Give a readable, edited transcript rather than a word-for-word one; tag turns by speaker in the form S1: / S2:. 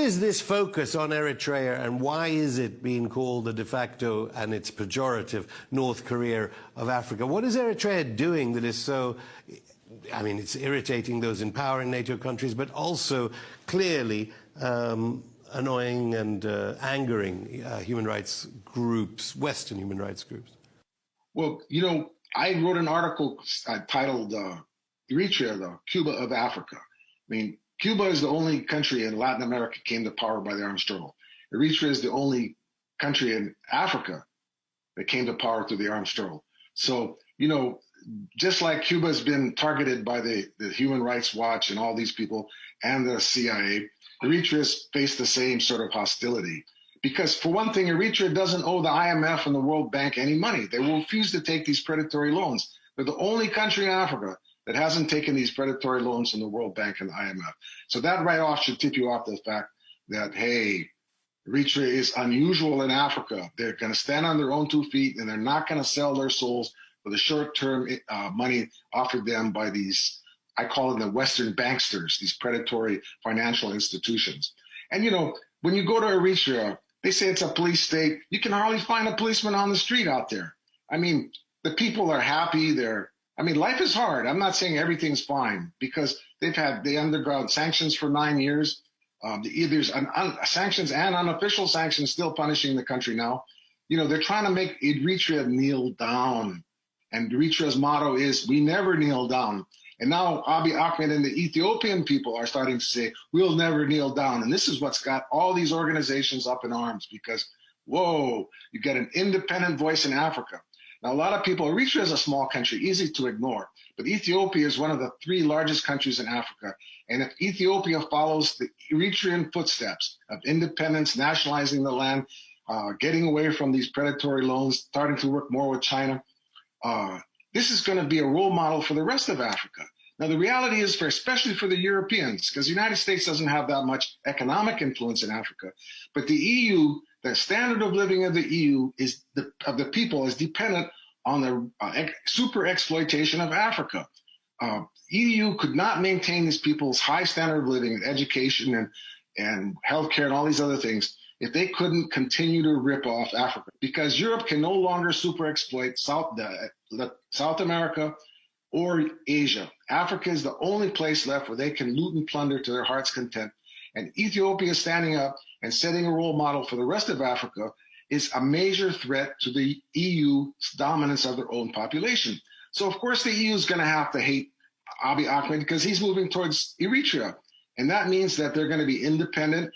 S1: is this focus on Eritrea, and why is it being called the de facto, and it's pejorative, North Korea of Africa? What is Eritrea doing that is so, I mean, it's irritating those in power in NATO countries, but also clearly annoying and angering human rights groups, Western human rights groups?
S2: Well, you know, I wrote an article titled Eritrea, the Cuba of Africa. I mean, Cuba is the only country in Latin America came to power by the armed struggle. Eritrea is the only country in Africa that came to power through the armed struggle. So, you know, just like Cuba has been targeted by the Human Rights Watch and all these people and the CIA, Eritrea's faced the same sort of hostility. Because for one thing, Eritrea doesn't owe the IMF and the World Bank any money. They will refuse to take these predatory loans. They're the only country in Africa that hasn't taken these predatory loans from the World Bank and the IMF. So that right off should tip you off to the fact that, hey, Eritrea is unusual in Africa. They're going to stand on their own 2 feet, and they're not going to sell their souls for the short-term money offered them by these, I call them the Western banksters, these predatory financial institutions. And, you know, when you go to Eritrea, they say it's a police state. You can hardly find a policeman on the street out there. I mean, the people are happy. Life is hard. I'm not saying everything's fine because they undergone sanctions for 9 years. There's sanctions and unofficial sanctions still punishing the country now. You know, they're trying to make Eritrea kneel down. And Eritrea's motto is, we never kneel down. And now Abiy Ahmed and the Ethiopian people are starting to say, we'll never kneel down. And this is what's got all these organizations up in arms because, whoa, you get an independent voice in Africa. Now, a lot of people, Eritrea is a small country, easy to ignore, but Ethiopia is one of the 3 largest countries in Africa. And if Ethiopia follows the Eritrean footsteps of independence, nationalizing the land, getting away from these predatory loans, starting to work more with China, this is going to be a role model for the rest of Africa. Now, the reality is, especially for the Europeans, because the United States doesn't have that much economic influence in Africa, but the EU, the standard of living of the EU of the people is dependent on the super exploitation of Africa. EU could not maintain these people's high standard of living and education and healthcare and all these other things if they couldn't continue to rip off Africa, because Europe can no longer super exploit South America or Asia. Africa is the only place left where they can loot and plunder to their heart's content. And Ethiopia standing up and setting a role model for the rest of Africa is a major threat to the EU's dominance of their own population. So, of course, the EU is going to have to hate Abiy Ahmed because he's moving towards Eritrea. And that means that they're going to be independent.